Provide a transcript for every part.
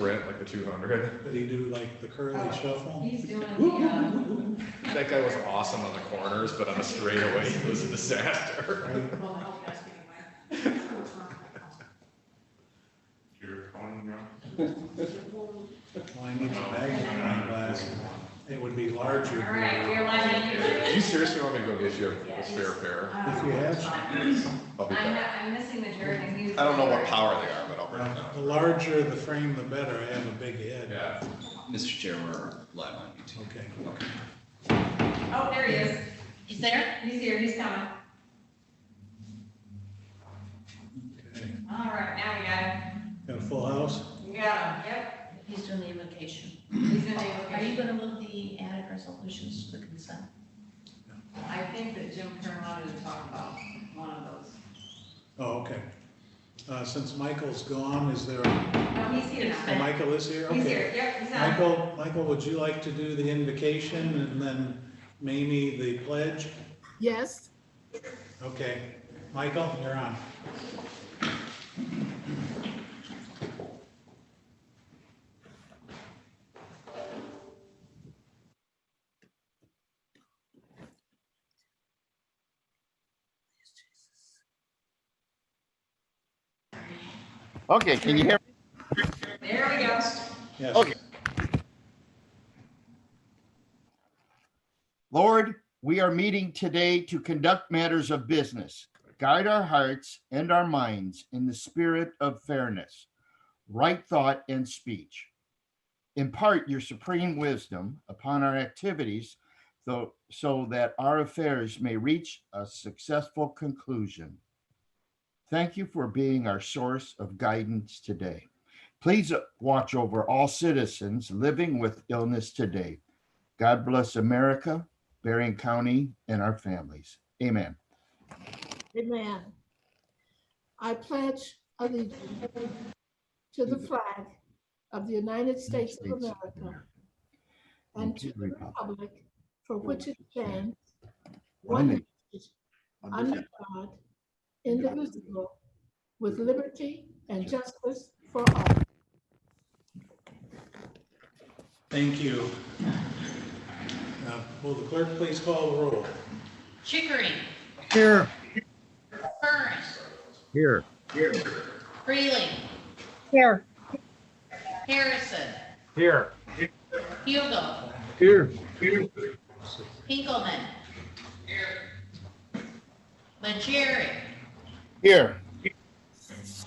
sprint like the 200. Did he do like the curly shuffle? He's doing the, That guy was awesome on the corners, but on the straightaway, he was a disaster. Right. well, the help desk anyway. You're calling now? Well, I need some magnifying glass. It would be larger. All right, we're live. Do you seriously want me to go get you a spare pair? If you have some. I'll be back. I'm missing the jerk and he's. I don't know what power they are, but I'll bring it The down. larger the frame, the better. I have a big head. Yeah. Mr. Chair, we're live on YouTube. Okay. Oh, there he is. He's there? He's here, he's coming. Okay. All right, now we got him. Got a full house? We got him, yep. He's doing the invocation. He's in the Are you invocation. gonna move the added resolutions to the consent? I think that Jim Kern wanted to talk about one of those. Oh, okay. Since Michael's gone, is there, No, he's here oh, now. Michael is here? He's Okay. here, yep, he's on. Michael, would you like to do the invocation and then Mamie the pledge? Yes, Okay. Michael, you're on. Okay, can you hear me? There we go. Yes. Okay. Lord, we are meeting today to conduct matters of business, guide our hearts and our minds in the spirit of fairness, right thought and speech. Impart your supreme wisdom upon our activities so that our affairs may reach a successful conclusion. Thank you for being our source of guidance today. Please watch over all citizens living with illness today. God bless America, Berrien County, and our families. Amen. amen. I pledge allegiance to the flag of the United States of America and to the republic for which it stands, one nation, under God, indivisible, with liberty and justice for all. Thank you. Will the clerk please call the roll? Chickering, Here. Curran, Here. Freeling, Here. Harrison, Here. Hugo, Here. Pinkelman, Majeri, Here.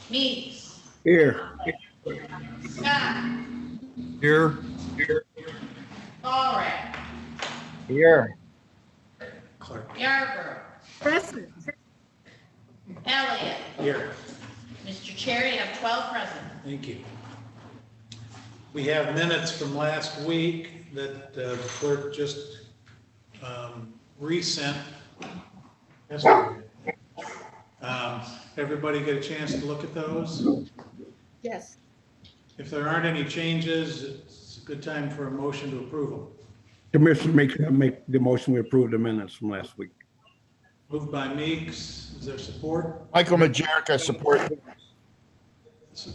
Meeks, Here. Scott, Here. Allred, Here. Clerk. Yarborough, Present. Elliott. Here. Mr. Chair, you have 12 present. Thank you. We have minutes from last week that the clerk just resent. Yesterday. Everybody get a chance to look at those? Yes. If there aren't any changes, it's a good time for a motion to approve them. Commissioner, make the motion, we approve the minutes from last week. Moved by Meeks, is there support? Michael Majerica, I support.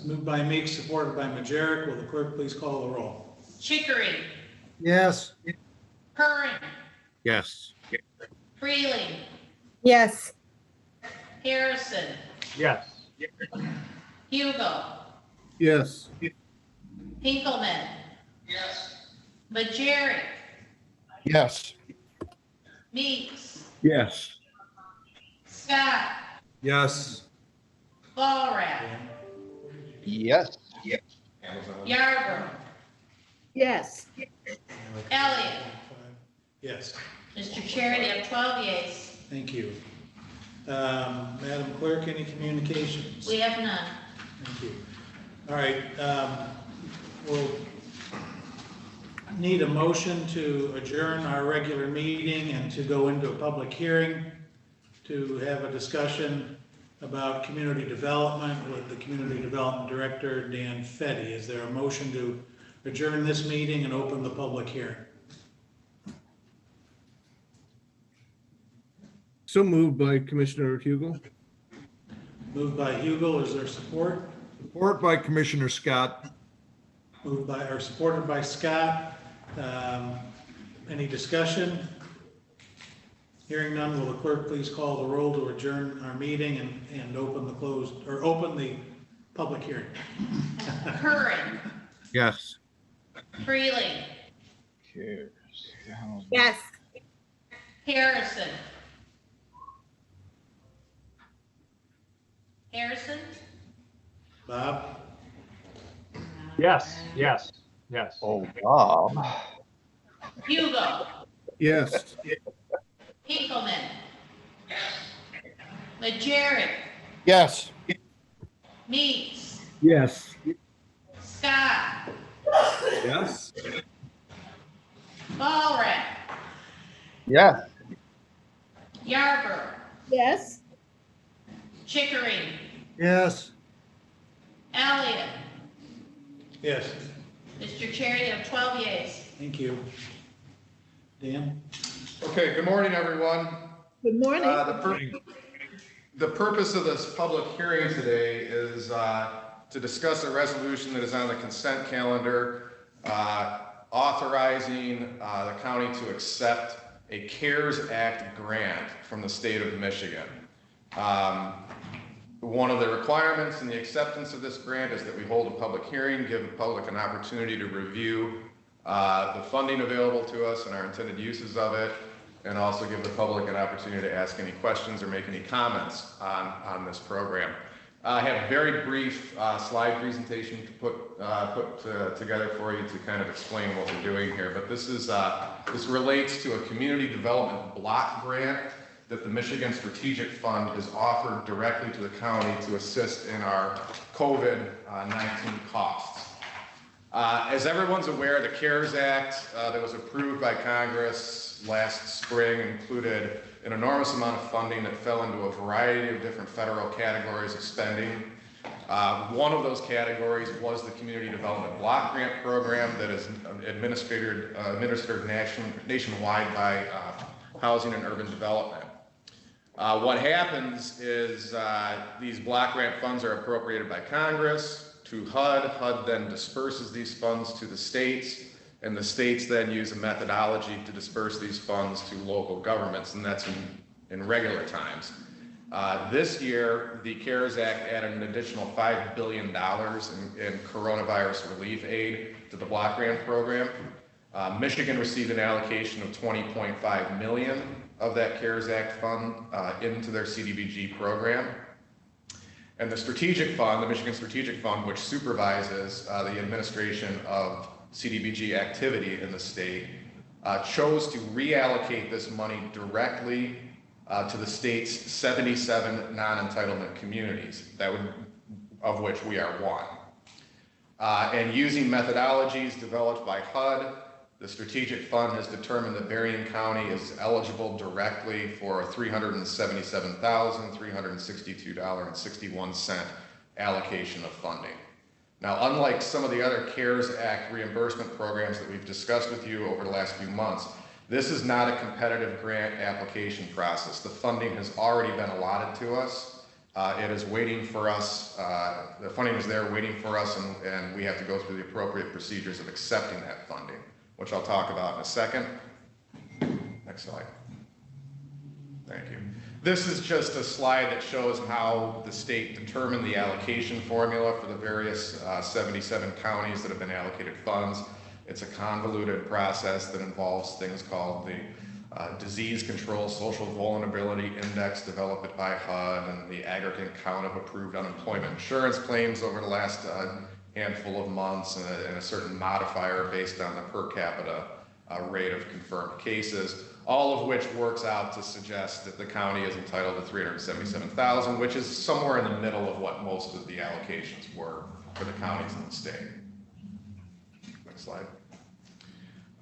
Moved by Meeks, supported by Majerick. Will the clerk please call the roll? Chickering, Yes. Curran, Yes. Freeling, Yes. Harrison, Yes. Hugo, Yes. Pinkelman. Majeri, Yes. Meeks, Yes. Scott, Yes. Allred, Yes. Yarborough, Yes. Elliott. Yes, Mr. Chair, you have 12 yeas. thank you. Madam Clerk, any communications? We have none. Thank you. All right, we'll need a motion to adjourn our regular meeting and to go into a public hearing to have a discussion about community development with the Community Development Director, Dan Fetty. Is there a motion to adjourn this meeting and open the public hearing? So moved by Commissioner Hugo. Moved by Hugel, is there support? Support by Commissioner Scott. moved by, or supported by Scott. Any discussion? Hearing none, will the clerk please call the roll to adjourn our meeting and open the public hearing? Curran, Yes. Freeling, Yes. Harrison. Harrison, Bob? Yes. Oh, Bob. Hugo, Yes. Hinkleman, Legere, Yes. Meeks, Yes. Scott, Yes. Ballrat, Yes. Yarborough, Yes. Chickering, Yes. Elliott. Yes. Mr. Chair, you have 12 yeas. Thank you. Dan? Okay, good morning, everyone. Good morning. The purpose of this public hearing today is to discuss a resolution that is on the consent calendar authorizing the county to accept a CARES Act grant from the state of Michigan. One of the requirements in the acceptance of this grant is that we hold a public hearing, give the public an opportunity to review the funding available to us and our intended uses of it, and also give the public an opportunity to ask any questions or make any comments on this program. I have a very brief slide presentation to put together for you to kind of explain what we're doing here, but this relates to a community development block grant that the Michigan Strategic Fund has offered directly to the county to assist in our COVID-19 costs. As everyone's aware, the CARES Act that was approved by Congress last spring included an enormous amount of funding that fell into a variety of different federal categories of spending. One of those categories was the Community Development Block Grant Program that is administered nationwide by Housing and Urban Development. What happens is these block grant funds are appropriated by Congress to HUD. HUD then disperses these funds to the states, and the states then use a methodology to disperse these funds to local governments, and that's in regular times. This year, the CARES Act added an additional $5 billion in coronavirus relief aid to the block grant program. Michigan received an allocation of $20.5 million of that CARES Act fund into their CDBG program. And the Strategic Fund, the Michigan Strategic Fund, which supervises the administration of CDBG activity in the state, chose to reallocate this money directly to the state's 77 non-entitlement communities, of which we are one. And using methodologies developed by HUD, the Strategic Fund has determined that Berrien County is eligible directly for a $377,362.61 allocation of funding. Now, unlike some of the other CARES Act reimbursement programs that we've discussed with you over the last few months, this is not a competitive grant application process. The funding has already been allotted to us. It is waiting for us. The funding is there waiting for us, and we have to go through the appropriate procedures of accepting that funding, which I'll talk about in a second. Next slide. Thank you. This is just a slide that shows how the state determined the allocation formula for the various 77 counties that have been allocated funds. It's a convoluted process that involves things called the Disease Control Social Vulnerability Index developed by HUD and the aggregate count of approved unemployment insurance claims over the last handful of months, and a certain modifier based on the per capita rate of confirmed cases, all of which works out to suggest that the county is entitled to $377,000, which is somewhere in the middle of what most of the allocations were for the counties in the state. Next slide.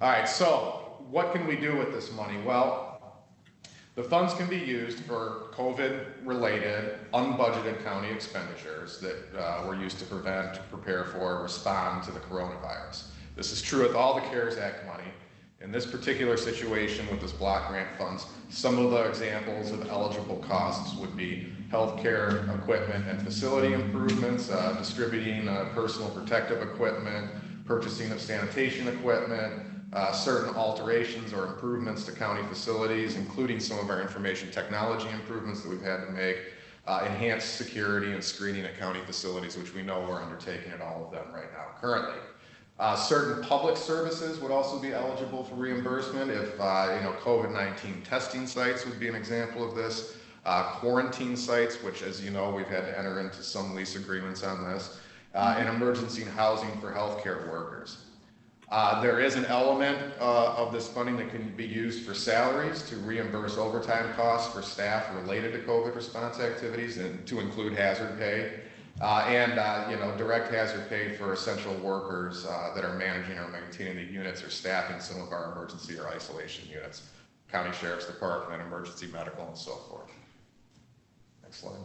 All right, so what can we do with this money? Well, the funds can be used for COVID-related, unbudgeted county expenditures that were used to prevent, prepare for, respond to the coronavirus. This is true with all the CARES Act money. In this particular situation with this block grant funds, some of the examples of eligible costs would be healthcare equipment and facility improvements, distributing personal protective equipment, purchasing of sanitation equipment, certain alterations or improvements to county facilities, including some of our information technology improvements that we've had to make, enhanced security and screening at county facilities, which we know we're undertaking at all of them right now currently. Certain public services would also be eligible for reimbursement if, COVID-19 testing sites would be an example of this. Quarantine sites, which, as you know, we've had to enter into some lease agreements on this, and emergency housing for healthcare workers. There is an element of this funding that can be used for salaries to reimburse overtime costs for staff related to COVID response activities, and to include hazard pay, and direct hazard pay for essential workers that are managing or maintaining the units or staffing some of our emergency or isolation units, county sheriff's department, emergency medical, and so forth. Next slide.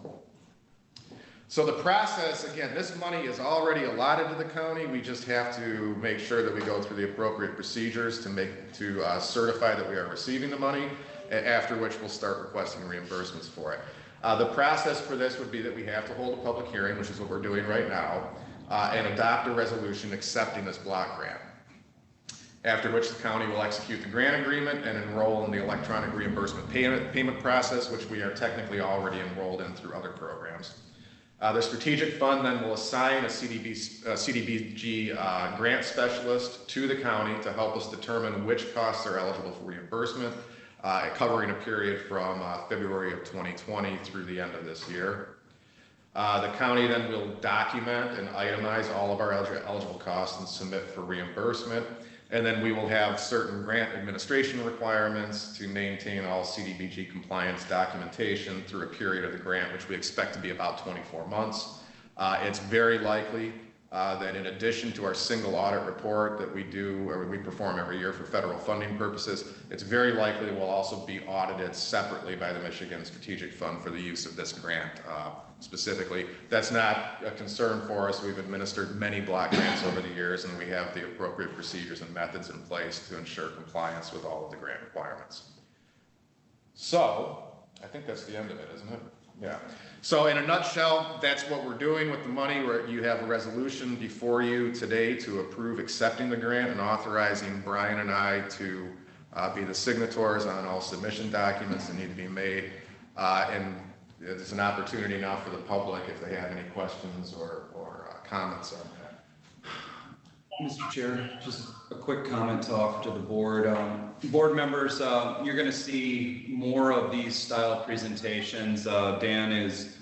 So the process, again, this money is already allotted to the county. We just have to make sure that we go through the appropriate procedures to certify that we are receiving the money, after which we'll start requesting reimbursements for it. The process for this would be that we have to hold a public hearing, which is what we're doing right now, and adopt a resolution accepting this block grant. After which the county will execute the grant agreement and enroll in the electronic reimbursement payment process, which we are technically already enrolled in through other programs. The strategic fund then will assign a CDBG grant specialist to the county to help us determine which costs are eligible for reimbursement, covering a period from February of 2020 through the end of this year. The county then will document and itemize all of our eligible costs and submit for reimbursement. And then we will have certain grant administration requirements to maintain all CDBG compliance documentation through a period of the grant, which we expect to be about 24 months. It's very likely that in addition to our single audit report that we do, or we perform every year for federal funding purposes, it's very likely we'll also be audited separately by the Michigan Strategic Fund for the use of this grant specifically. That's not a concern for us. We've administered many block grants over the years, and we have the appropriate procedures and methods in place to ensure compliance with all of the grant requirements. So, I think that's the end of it, isn't it? Yeah. So in a nutshell, that's what we're doing with the money. Where you have a resolution before you today to approve accepting the grant and authorizing Brian and I to be the signatories on all submission documents that need to be made. And it's an opportunity now for the public if they have any questions or comments on that. Mr. Chair, just a quick comment to offer to the board. Board members, you're going to see more of these style presentations. Dan is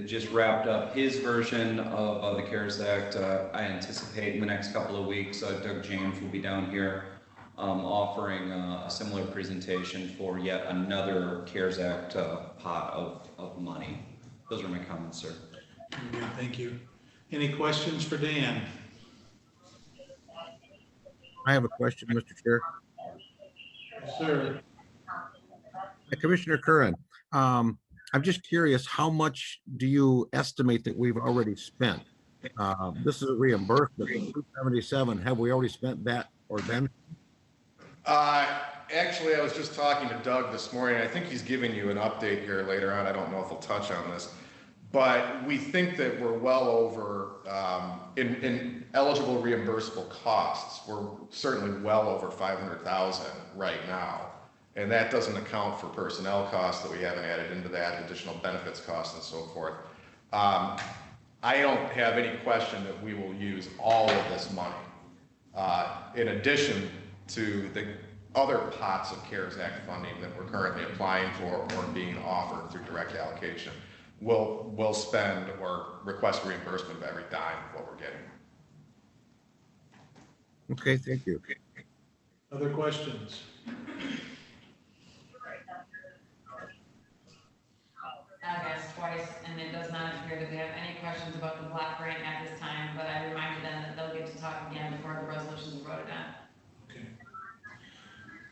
just wrapped up his version of the CARES Act. I anticipate in the next couple of weeks, Doug James will be down here offering a similar presentation for yet another CARES Act pot of money. Those are my comments, sir. Okay, thank you. Any questions for Dan? I have a question, Mr. Chair. Yes, sir. Commissioner Curran, I'm just curious, how much do you estimate that we've already spent? This is a reimbursement, 277. Have we already spent that or then? Actually, I was just talking to Doug this morning. I think he's giving you an update here later on. I don't know if he'll touch on this, but we think that we're well over in eligible reimbursable costs. We're certainly well over 500,000 right now, and that doesn't account for personnel costs that we haven't added into that, additional benefits costs, and so forth. I don't have any question that we will use all of this money in addition to the other pots of CARES Act funding that we're currently applying for or being offered through direct allocation. We'll spend or request reimbursement of every dime of what we're getting. Okay, thank you. Other questions? I've asked twice, and it does not appear that we have any questions about the block grant at this time, but I reminded them that they'll get to talk again before the resolutions are voted on.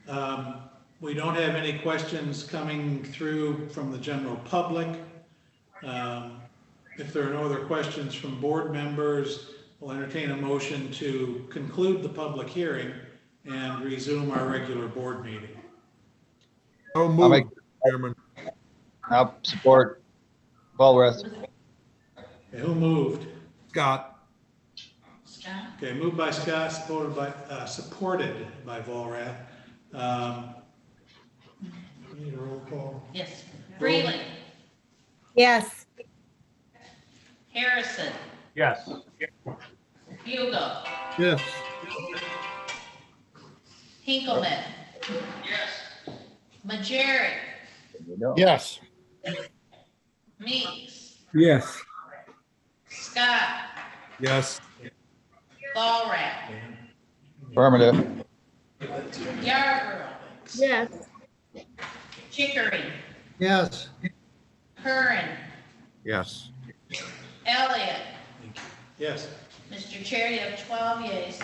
Okay. We don't have any questions coming through from the general public. If there are no other questions from board members, we'll entertain a motion to conclude the public hearing and resume our regular board meeting. So moved, Chairman. I'll support Walworth. Okay, who moved? Scott. Scott? Okay, moved by Scott, supported by Volrath. Need a roll call? Yes. Freeland, Yes. Harrison, Yes. Hugo, Yes. Hinkleman. Yes. Majeri, Yes. Meeks, Yes. Scott, Yes. Walrath, Affirmative. Yarborough, Yes. Chickering, Yes. Curran, Yes. Elliott. Yes. Mr. Chair, you have 12 yeas.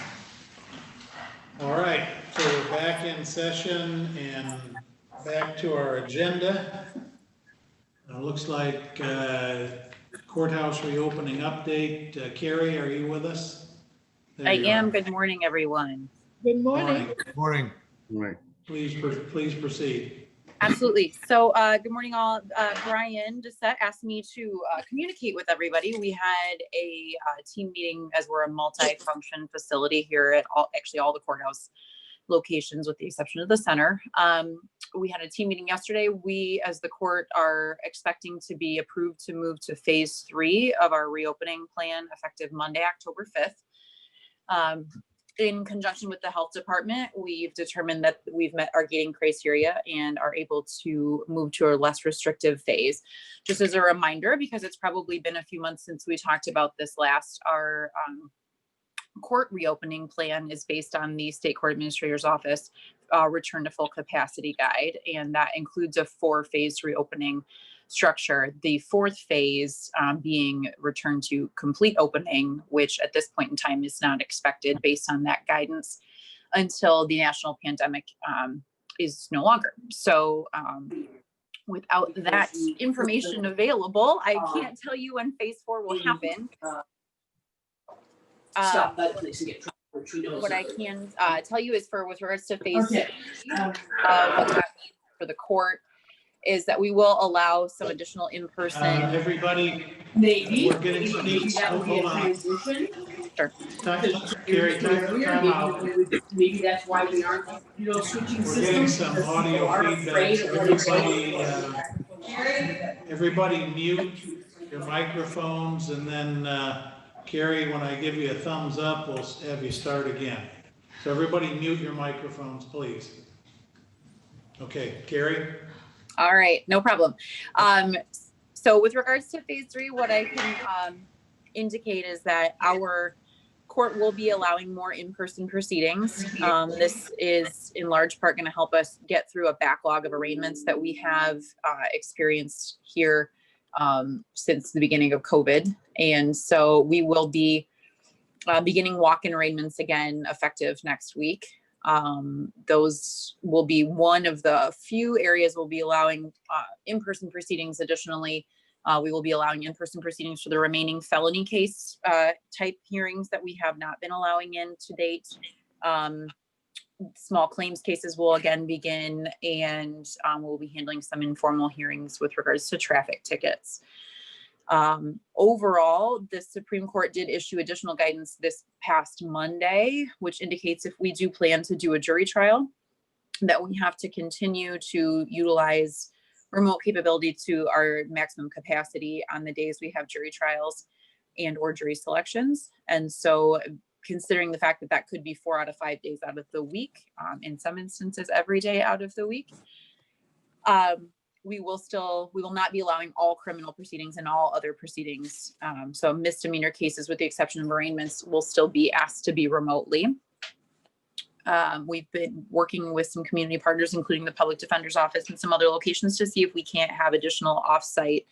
All right, so we're back in session and back to our agenda. Looks like courthouse reopening update. Carrie, are you with us? There I you am. are. Good morning, everyone. Good morning. Morning. Right. Please proceed. Absolutely. So, good morning, all. Brian Doucette asked me to communicate with everybody. We had a team meeting as we're a multi-function facility here at all the courthouse locations with the exception of the center. We had a team meeting yesterday. We, as the court, are expecting to be approved to move to phase 3 of our reopening plan effective Monday, October 5th. In conjunction with the health department, we've determined that we've met our gating criteria and are able to move to a less restrictive phase. Just as a reminder, because it's probably been a few months since we talked about this last, our court reopening plan is based on the State Court Administrator's Office return to full capacity guide, and that includes a 4-phase reopening structure. The 4th phase being return to complete opening, which at this point in time is not expected based on that guidance until the national pandemic is no longer. So without that information available, I can't tell you when phase 4 will happen. Stop that place and get What I can tell you is with regards to phase 3, what that means for the court is that we will allow some additional in-person. Everybody, Maybe. we're getting some. Maybe that would be a Hold on. transition. Sure. Carrie, time out. Maybe that's why we aren't, switching We're getting systems. some because audio people are feedback. afraid of what it's Everybody mute your microphones, and then Carrie, when I give you a thumbs up, we'll have you start again. So everybody mute your microphones, please. Okay, Carrie? All right, no problem. So with regards to phase 3, what I can indicate is that our court will be allowing more in-person proceedings. This is in large part going to help us get through a backlog of arraignments that we have experienced here since the beginning of COVID. And so we will be beginning walk-in arraignments again effective next week. Those will be one of the few areas we'll be allowing in-person proceedings. Additionally, we will be allowing in-person proceedings for the remaining felony case type hearings that we have not been allowing in to date. Small claims cases will again begin, and we'll be handling some informal hearings with regards to traffic tickets. Overall, the Supreme Court did issue additional guidance this past Monday, which indicates if we do plan to do a jury trial, that we have to continue to utilize remote capability to our maximum capacity on the days we have jury trials and or jury selections. And so considering the fact that that could be 4 out of 5 days out of the week, in some instances every day out of the week, we will not be allowing all criminal proceedings and all other proceedings. So misdemeanor cases, with the exception of arraignments, will still be asked to be remotely. We've been working with some community partners, including the Public Defender's Office and some other locations, to see if we can't have additional offsite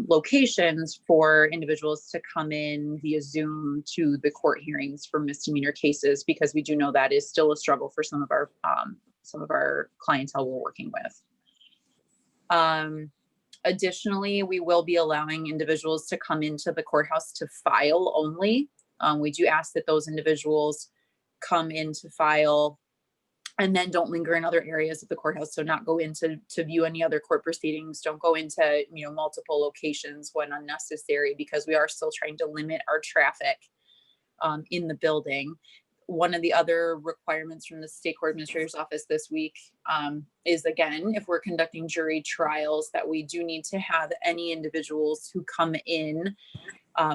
locations for individuals to come in via Zoom to the court hearings for misdemeanor cases, because we do know that is still a struggle for some of our clientele we're working with. Additionally, we will be allowing individuals to come into the courthouse to file only. We do ask that those individuals come in to file and then don't linger in other areas of the courthouse. So not go into to view any other court proceedings. Don't go into multiple locations when unnecessary, because we are still trying to limit our traffic in the building. One of the other requirements from the state court administrator's office this week is, again, if we're conducting jury trials, that we do need to have any individuals who come in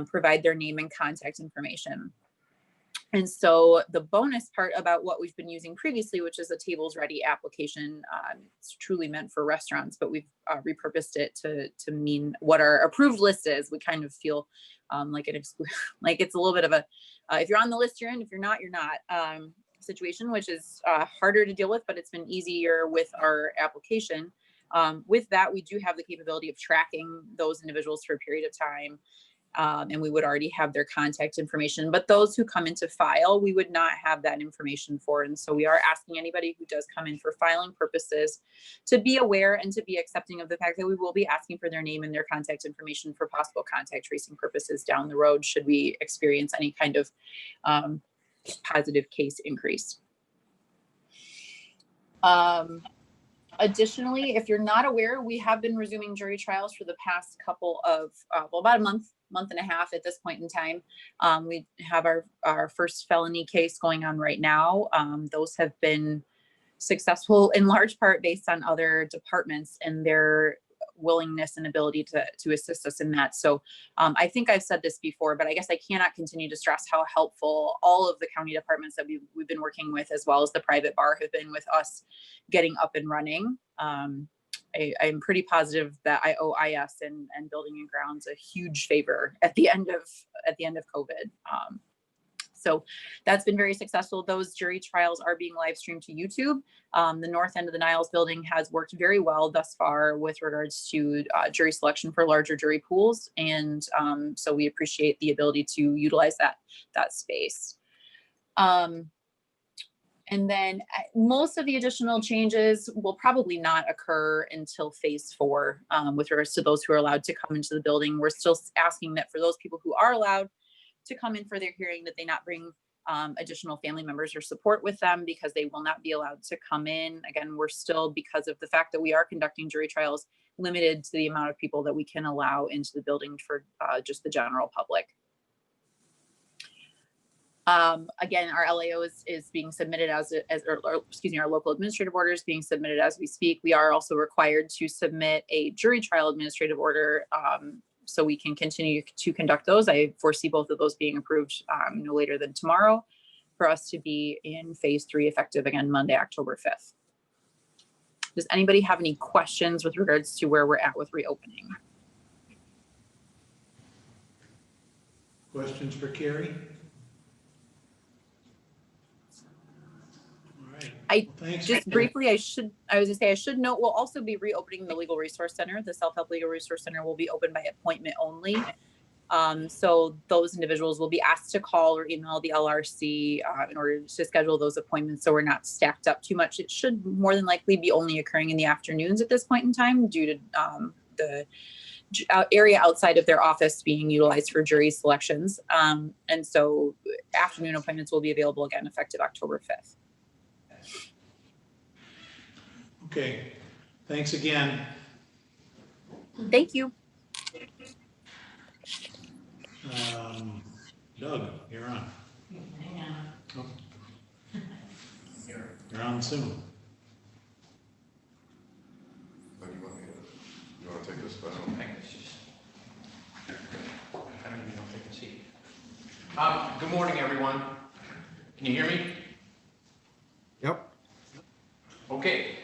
provide their name and contact information. And so the bonus part about what we've been using previously, which is a tables ready application, it's truly meant for restaurants, but we've repurposed it to mean what our approved list is. We kind of feel like like it's a little bit of a, if you're on the list, you're in, if you're not, you're not situation, which is harder to deal with, but it's been easier with our application. With that, we do have the capability of tracking those individuals for a period of time. And we would already have their contact information, but those who come into file, we would not have that information for. And so we are asking anybody who does come in for filing purposes to be aware and to be accepting of the fact that we will be asking for their name and their contact information for possible contact tracing purposes down the road, should we experience any kind of positive case increase. Additionally, if you're not aware, we have been resuming jury trials for the past couple of, well, about a month and a half at this point in time. We have our first felony case going on right now. Those have been successful in large part based on other departments and their willingness and ability to assist us in that. So I think I've said this before, but I guess I cannot continue to stress how helpful all of the county departments that we've been working with, as well as the private bar, have been with us getting up and running. I'm pretty positive that I owe IS and Building and Grounds a huge favor at the end of COVID. So that's been very successful. Those jury trials are being live streamed to YouTube. The north end of the Niles building has worked very well thus far with regards to jury selection for larger jury pools. And so we appreciate the ability to utilize that space. And then most of the additional changes will probably not occur until phase 4 with regards to those who are allowed to come into the building. We're still asking that for those people who are allowed to come in for their hearing, that they not bring additional family members or support with them, because they will not be allowed to come in. Again, we're still, because of the fact that we are conducting jury trials, limited to the amount of people that we can allow into the building for just the general public. Again, our LAO is being submitted our local administrative order is being submitted as we speak. We are also required to submit a jury trial administrative order so we can continue to conduct those. I foresee both of those being approved no later than tomorrow, for us to be in phase 3 effective again Monday, October 5th. Does anybody have any questions with regards to where we're at with reopening? Questions for Carrie? Briefly, I should note, we'll also be reopening the Legal Resource Center. The Self-Help Legal Resource Center will be open by appointment only. So those individuals will be asked to call or email the LRC in order to schedule those appointments, so we're not stacked up too much. It should more than likely be only occurring in the afternoons at this point in time, due to the area outside of their office being utilized for jury selections. And so afternoon appointments will be available again effective October 5th. Okay, thanks again. Thank you. Doug, you're on. Hang on. Oh. You're on soon. What do you want me to, you want to take this? I don't even know if they can see. Good morning, everyone. Can you hear me? Yep. Okay.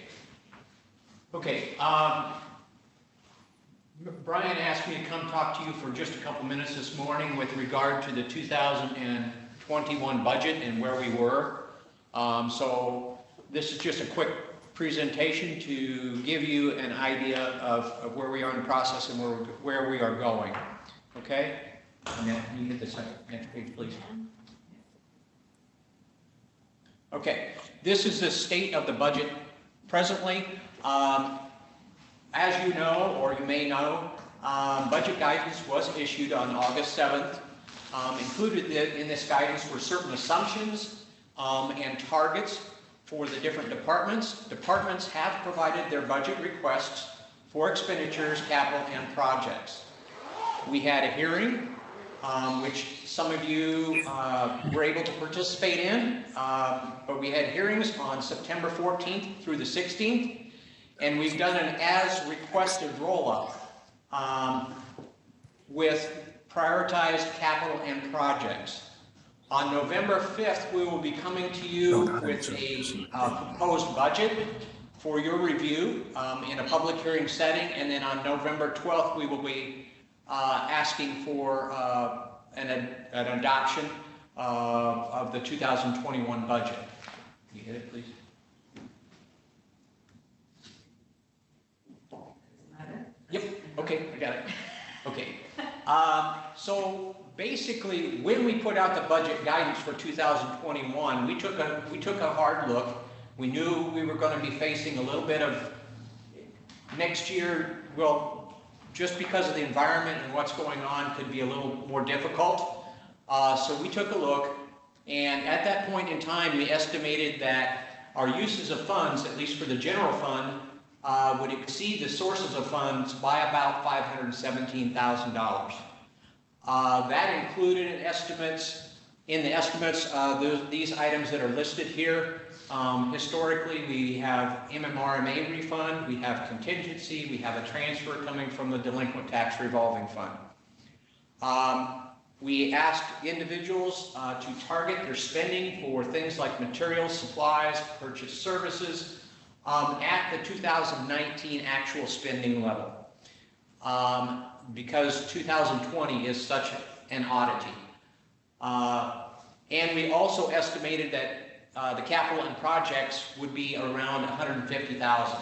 Brian asked me to come talk to you for just a couple minutes this morning with regard to the 2021 budget and where we were. So this is just a quick presentation to give you an idea of where we are in the process and where we are going. Okay? And then can you hit the next page, please? Okay, this is the state of the budget presently. As you know, or you may know, budget guidance was issued on August 7th. Included in this guidance were certain assumptions and targets for the different departments. Departments have provided their budget requests for expenditures, capital, and projects. We had a hearing which some of you were able to participate in. But we had hearings on September 14th through the 16th, and we've done an as requested roll-up with prioritized capital and projects. On November 5th, we will be coming to you with a proposed budget for your review in a public hearing setting, and then on November 12th, we will be asking for an adoption of the 2021 budget. Can you hit it, please? Yep, okay, I got it. Okay. So basically, when we put out the budget guidance for 2021, we took a hard look. We knew we were going to be facing a little bit of next year, well, just because of the environment and what's going on, could be a little more difficult. So we took a look, and at that point in time, we estimated that our uses of funds, at least for the general fund, would exceed the sources of funds by about $517,000. That included in the estimates, these items that are listed here. Historically, we have MMRMA refund, we have contingency, we have a transfer coming from the delinquent tax revolving fund. We asked individuals to target their spending for things like materials, supplies, purchase services, at the 2019 actual spending level, because 2020 is such an oddity. And we also estimated that the capital and projects would be around $150,000.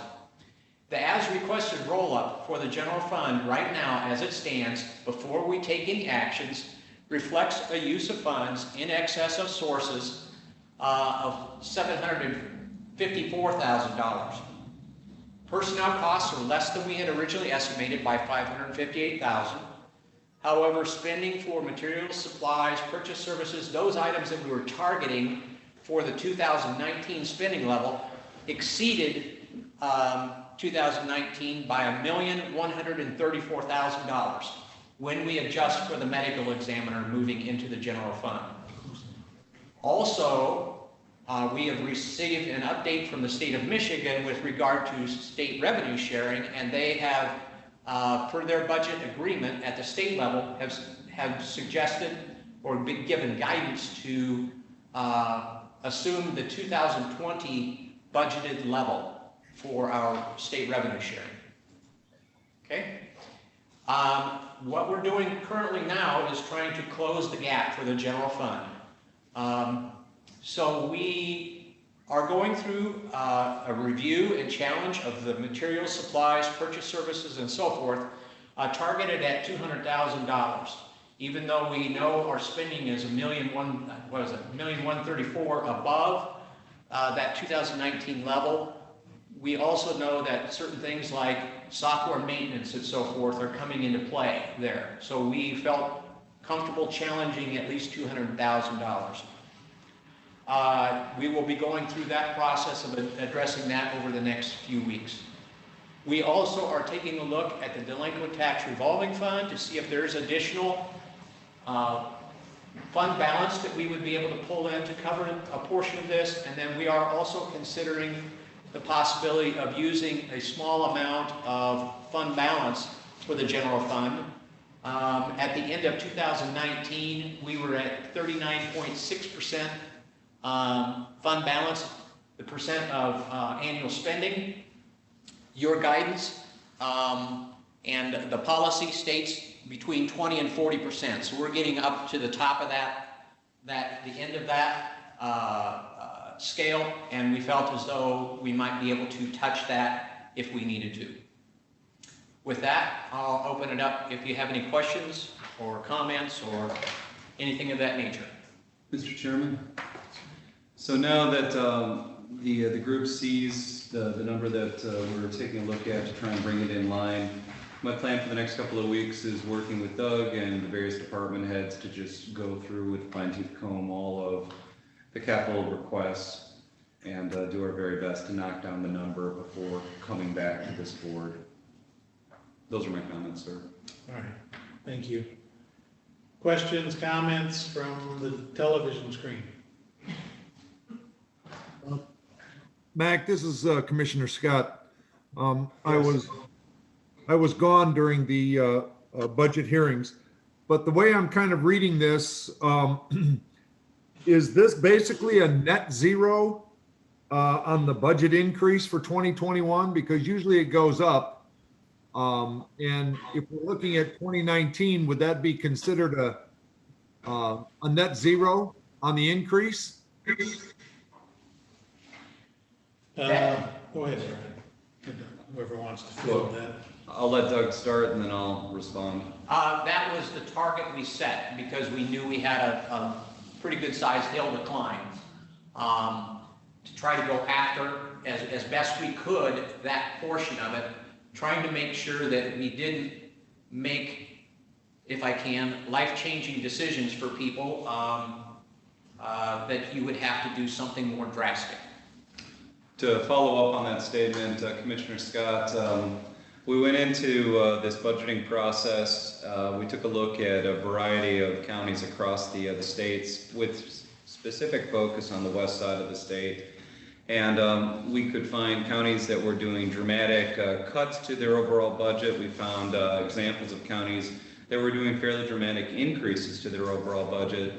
The as requested roll-up for the general fund right now, as it stands, before we take any actions, reflects a use of funds in excess of sources of $754,000. Personnel costs are less than we had originally estimated by $558,000. However, spending for materials, supplies, purchase services, those items that we were targeting for the 2019 spending level exceeded 2019 by $1,134,000 when we adjust for the medical examiner moving into the general fund. Also, we have received an update from the state of Michigan with regard to state revenue sharing, and they have, per their budget agreement at the state level, have suggested or been given guidance to assume the 2020 budgeted level for our state revenue sharing. Okay? What we're doing currently now is trying to close the gap for the general fund. So we are going through a review and challenge of the materials, supplies, purchase services, and so forth, targeted at $200,000. Even though we know our spending is $1,134,000 above that 2019 level, we also know that certain things like software maintenance and so forth are coming into play there. So we felt comfortable challenging at least $200,000. We will be going through that process of addressing that over the next few weeks. We also are taking a look at the delinquent tax revolving fund to see if there is additional fund balance that we would be able to pull in to cover a portion of this. And then we are also considering the possibility of using a small amount of fund balance for the general fund. At the end of 2019, we were at 39.6% fund balance, the percent of annual spending. Your guidance and the policy states between 20 and 40%. So we're getting up to the top of the end of that scale, and we felt as though we might be able to touch that if we needed to. With that, I'll open it up if you have any questions or comments or anything of that nature. Mr. Chairman, so now that the group sees the number that we're taking a look at to try and bring it in line, my plan for the next couple of weeks is working with Doug and the various department heads to just go through with fine-tooth comb all of the capital requests and do our very best to knock down the number before coming back to this board. Those are my comments, sir. All right, thank you. Questions, comments from the television screen? Mac, this is Commissioner Scott. I was gone during the budget hearings, but the way I'm kind of reading this, is this basically a net zero on the budget increase for 2021? Because usually it goes up. And if we're looking at 2019, would that be considered a net zero on the increase? Go ahead, Brian. Whoever wants to field that. I'll let Doug start and then I'll respond. That was the target we set because we knew we had a pretty good sized hill to climb. To try to go after as best we could that portion of it, trying to make sure that we didn't make, if I can, life-changing decisions for people that you would have to do something more drastic. To follow up on that statement, Commissioner Scott, we went into this budgeting process. We took a look at a variety of counties across the states with specific focus on the west side of the state. And we could find counties that were doing dramatic cuts to their overall budget. We found examples of counties that were doing fairly dramatic increases to their overall budget.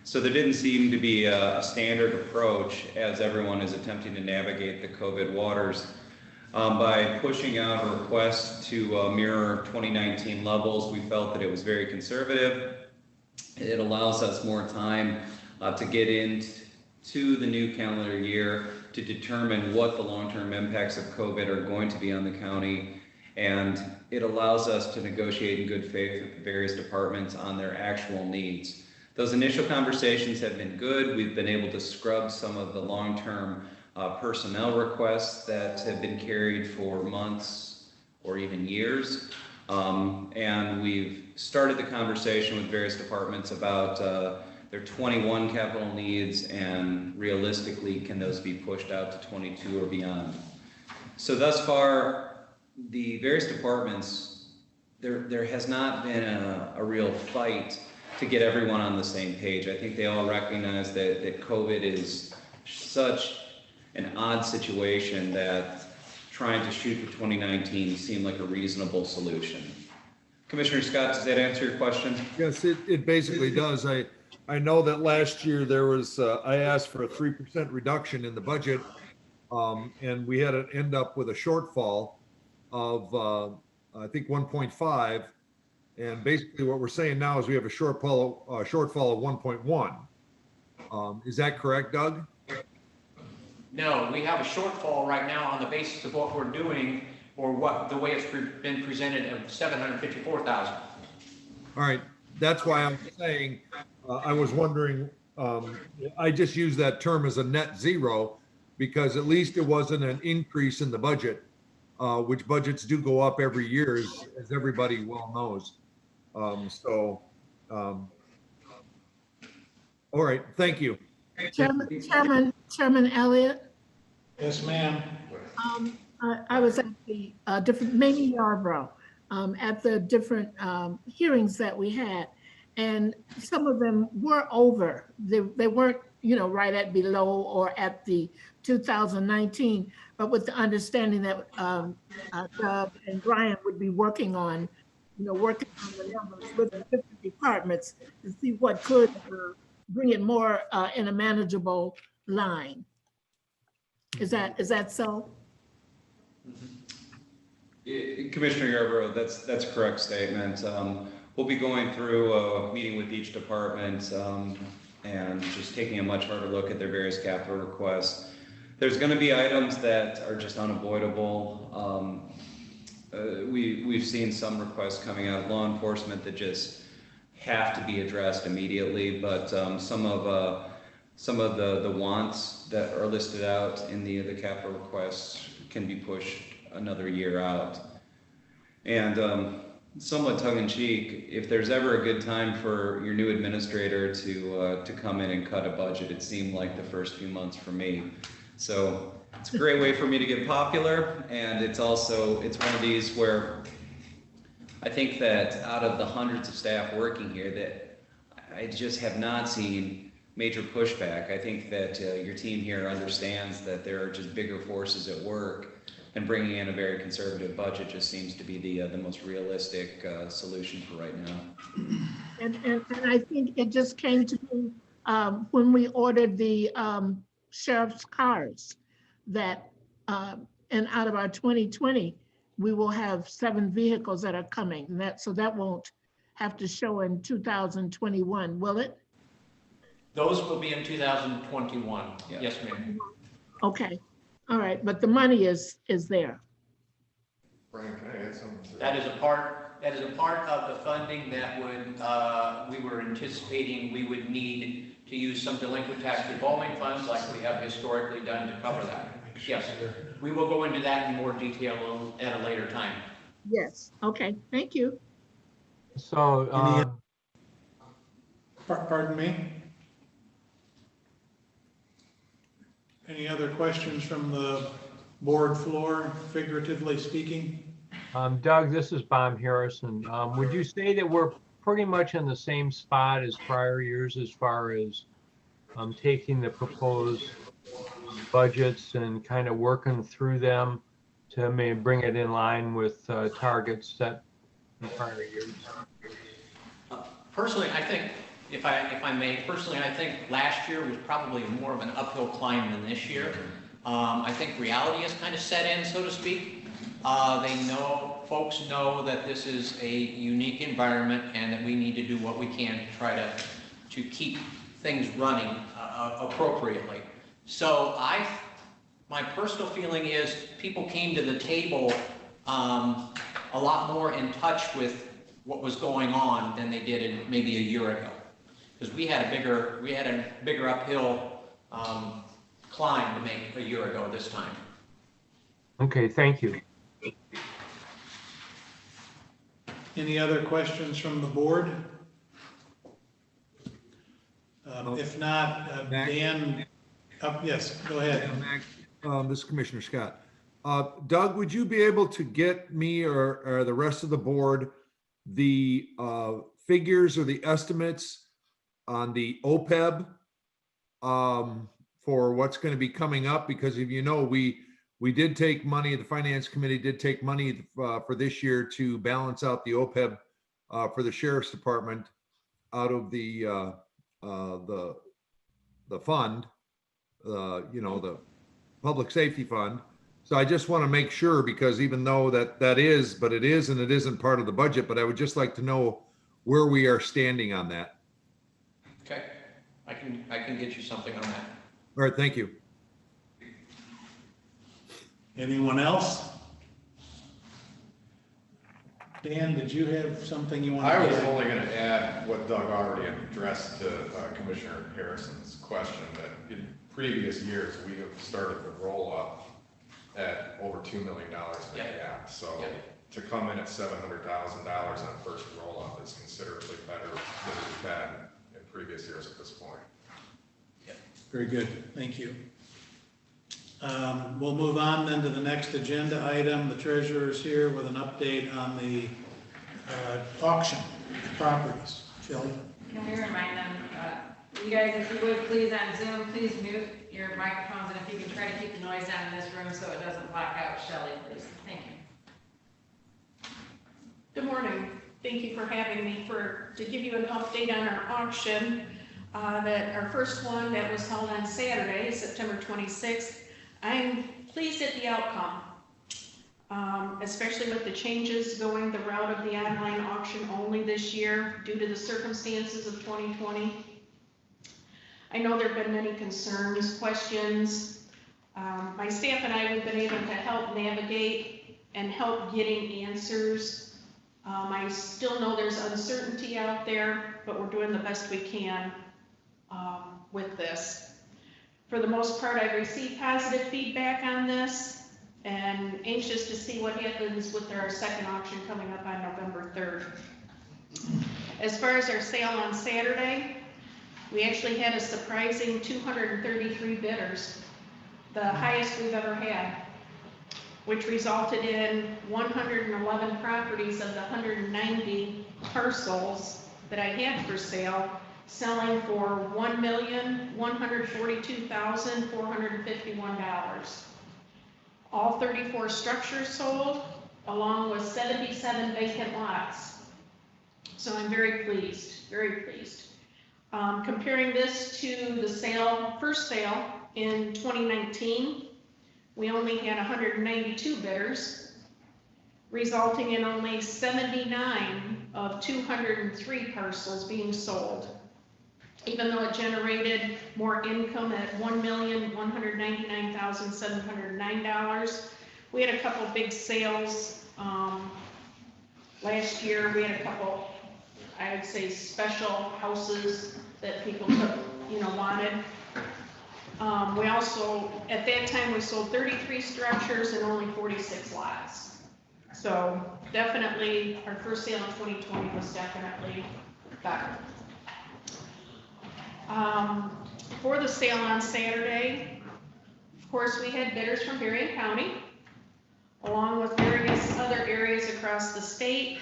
So there didn't seem to be a standard approach as everyone is attempting to navigate the COVID waters. By pushing out a request to mirror 2019 levels, we felt that it was very conservative. It allows us more time to get into the new calendar year to determine what the long-term impacts of COVID are going to be on the county. And it allows us to negotiate in good faith with the various departments on their actual needs. Those initial conversations have been good. We've been able to scrub some of the long-term personnel requests that have been carried for months or even years. And we've started the conversation with various departments about their 21 capital needs, and realistically, can those be pushed out to 22 or beyond? So thus far, the various departments, there has not been a real fight to get everyone on the same page. I think they all recognize that COVID is such an odd situation that trying to shoot for 2019 seemed like a reasonable solution. Commissioner Scott, does that answer your question? Yes, it basically does. I know that last year there was, I asked for a 3% reduction in the budget, and we had to end up with a shortfall of, I think 1.5. And basically what we're saying now is we have a shortfall of 1.1. Is that correct, Doug? No, we have a shortfall right now on the basis of what we're doing or what the way it's been presented of 754,000. All right, that's why I'm saying, I was wondering, I just use that term as a net zero because at least it wasn't an increase in the budget, which budgets do go up every year, as everybody well knows. All right, thank you. Chairman Elliott. Yes, ma'am. I was at the different, maybe Yarborough, at the different hearings that we had, and some of them were over. They weren't, right at below or at the 2019, but with the understanding that Doug and Brian would be working on the numbers with the different departments to see what could bring it more in a manageable line. Is that so? Commissioner Yarborough, that's a correct statement. We'll be going through a meeting with each department and just taking a much harder look at their various capital requests. There's going to be items that are just unavoidable. We've seen some requests coming out of law enforcement that just have to be addressed immediately, but some of the wants that are listed out in the capital requests can be pushed another year out. And somewhat tongue-in-cheek, if there's ever a good time for your new administrator to come in and cut a budget, it seemed like the first few months for me. So it's a great way for me to get popular, and it's one of these where I think that out of the hundreds of staff working here, that I just have not seen major pushback. I think that your team here understands that there are just bigger forces at work, and bringing in a very conservative budget just seems to be the most realistic solution for right now. And I think it just came to me when we ordered the sheriff's cars that, and out of our 2020, we will have 7 vehicles that are coming. And so that won't have to show in 2021, will it? Those will be in 2021. Yeah. Yes, ma'am. Okay, all right, but the money is there. Brian, can I add something to That is a part of the funding that we were anticipating we would need to use some delinquent tax revolving funds like we have historically done to cover that. Yes, we will go into that in more detail at a later time. Yes, okay, thank you. So, Pardon me? Any other questions from the board floor, figuratively speaking? Doug, this is Bob Harrison. Would you say that we're pretty much in the same spot as prior years as far as taking the proposed budgets and kind of working through them to maybe bring it in line with targets set in prior years? Personally, I think, if I may, personally, I think last year was probably more of an uphill climb than this year. I think reality has kind of set in, so to speak. Folks know that this is a unique environment and that we need to do what we can to try to keep things running appropriately. So my personal feeling is people came to the table a lot more in touch with what was going on than they did in maybe a year ago. Because we had a bigger uphill climb to make a year ago this time. Okay, thank you. Any other questions from the board? If not, Dan, yes, go ahead. This is Commissioner Scott. Doug, would you be able to get me or the rest of the board the figures or the estimates on the OPEB for what's going to be coming up? Because if you know, we did take money, the Finance Committee did take money for this year to balance out the OPEB for the Sheriff's Department out of the fund, the Public Safety Fund. So I just want to make sure, because even though that is, but it is and it isn't part of the budget, but I would just like to know where we are standing on that. Okay, I can get you something on that. All right, thank you. Anyone else? Dan, did you have something you want to add? I was only going to add what Doug already addressed to Commissioner Harrison's question, that in previous years, we have started the roll-up at over $2 million in the gap. So to come in at $700,000 on first roll-up is considerably better than we've had in previous years at this point. Very good, thank you. We'll move on then to the next agenda item. The treasurer is here with an update on the auction properties. Shelley? Can we remind them, you guys, if you would please on Zoom, please mute your microphones, and if you can try to keep the noise down in this room so it doesn't block out Shelley, please. Thank you. Good morning. Thank you for having me to give you an update on our auction. That our first one that was held on Saturday, September 26th. I'm pleased at the outcome, especially with the changes going the route of the online auction only this year due to the circumstances of 2020. I know there have been many concerns, questions. My staff and I have been able to help navigate and help getting answers. I still know there's uncertainty out there, but we're doing the best we can with this. For the most part, I've received positive feedback on this and anxious to see what happens with our second auction coming up on November 3rd. As far as our sale on Saturday, we actually had a surprising 233 bidders, the highest we've ever had, which resulted in 111 properties of the 190 parcels that I had for sale selling for $1,142,451. All 34 structures sold, along with 77 vacant lots. So I'm very pleased, very pleased. Comparing this to the first sale in 2019, we only had 192 bidders, resulting in only 79 of 203 parcels being sold. Even though it generated more income at $1,199,709, we had a couple big sales last year. We had a couple, I would say, special houses that people wanted. We also, at that time, we sold 33 structures and only 46 lots. So definitely, our first sale in 2020 was definitely better. For the sale on Saturday, of course, we had bidders from Berrien County, along with various other areas across the state.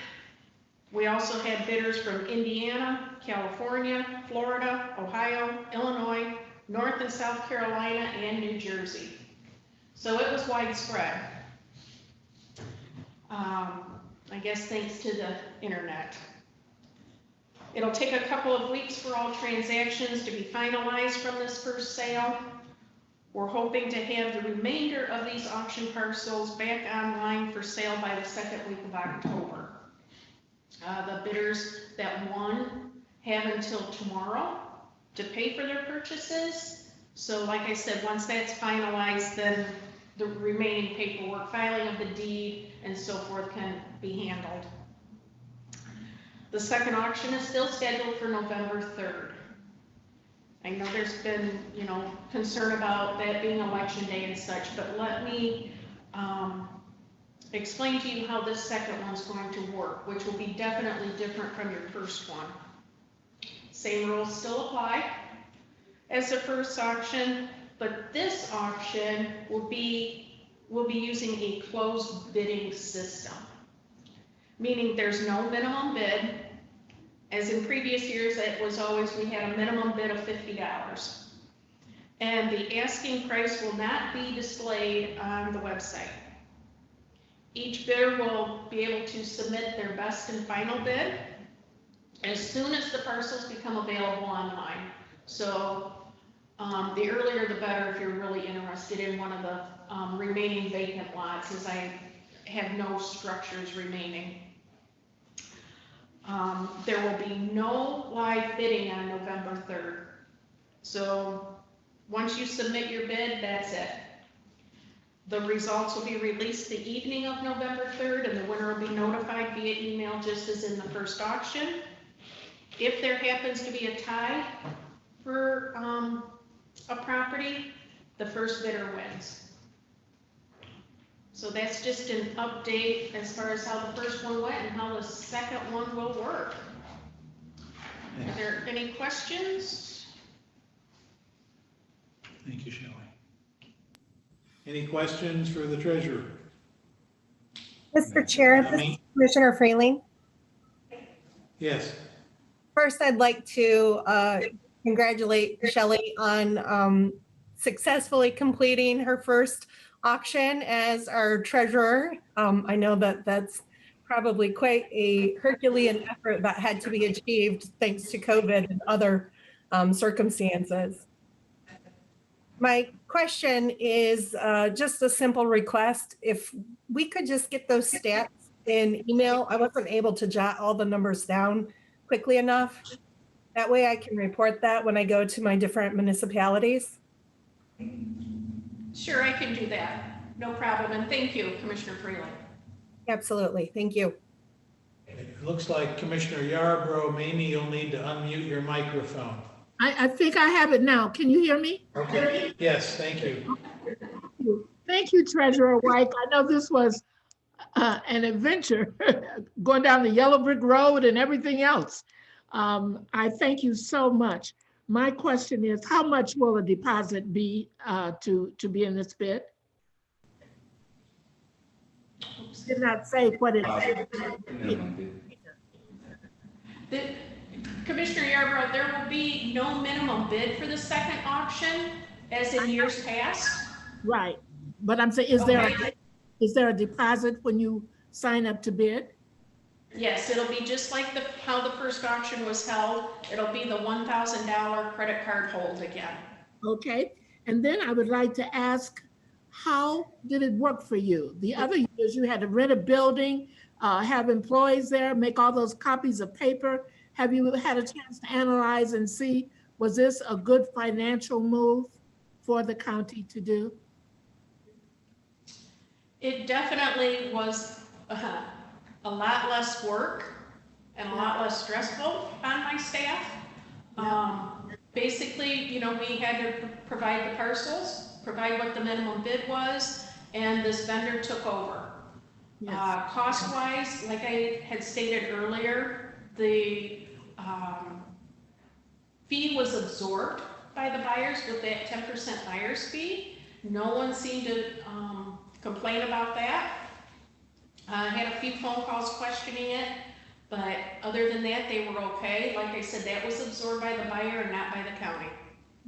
We also had bidders from Indiana, California, Florida, Ohio, Illinois, North and South Carolina, and New Jersey. So it was widespread. I guess thanks to the internet. It'll take a couple of weeks for all transactions to be finalized from this first sale. We're hoping to have the remainder of these auction parcels back online for sale by the second week of October. The bidders that won have until tomorrow to pay for their purchases. So like I said, once that's finalized, then the remaining paperwork, filing of the deed and so forth can be handled. The second auction is still scheduled for November 3rd. I know there's been, concern about that being election day and such, but let me explain to you how this second one's going to work, which will be definitely different from your first one. Same rules still apply as the first auction, but this auction will be using a closed bidding system, meaning there's no minimum bid. As in previous years, it was always, we had a minimum bid of $50. And the asking price will not be displayed on the website. Each bidder will be able to submit their best and final bid as soon as the parcels become available online. So the earlier the better if you're really interested in one of the remaining vacant lots, as I have no structures remaining. There will be no live bidding on November 3rd. So once you submit your bid, that's it. The results will be released the evening of November 3rd, and the winner will be notified via email just as in the first auction. If there happens to be a tie for a property, the first bidder wins. So that's just an update as far as how the first one went and how the second one will work. Are there any questions? Thank you, Shelley. Any questions for the treasurer? Mr. Chair, this is Commissioner Freeling. Yes. First, I'd like to congratulate Shelley on successfully completing her first auction as our treasurer. I know that that's probably quite a Herculean effort that had to be achieved thanks to COVID and other circumstances. My question is just a simple request. If we could just get those stats in email, I wasn't able to jot all the numbers down quickly enough. That way I can report that when I go to my different municipalities. Sure, I can do that. No problem. And thank you, Commissioner Freeland. Absolutely. Thank you. It looks like Commissioner Yarborough, maybe you'll need to unmute your microphone. I think I have it now. Can you hear me? Okay. Yes, thank you. Thank you, Treasurer White. I know this was an adventure going down the yellow brick road and everything else. I thank you so much. My question is, how much will a deposit be to be in this bid? Did not say what it is. Commissioner Yarborough, there will be no minimum bid for the second auction as in years past. Right, but I'm saying, Okay. is there a deposit when you sign up to bid? Yes, it'll be just like how the first auction was held. It'll be the $1,000 credit card hold again. Okay, and then I would like to ask, how did it work for you? The other years you had to rent a building, have employees there, make all those copies of paper. Have you had a chance to analyze and see, was this a good financial move for the county to do? It definitely was a lot less work and a lot less stressful on my staff. Basically, you know, we had to provide the parcels, provide what the minimum bid was, and this vendor took over. Cost-wise, like I had stated earlier, the fee was absorbed by the buyers with that 10% buyer's fee. No one seemed to complain about that. I had a few phone calls questioning it, but other than that, they were okay. Like I said, that was absorbed by the buyer and not by the county.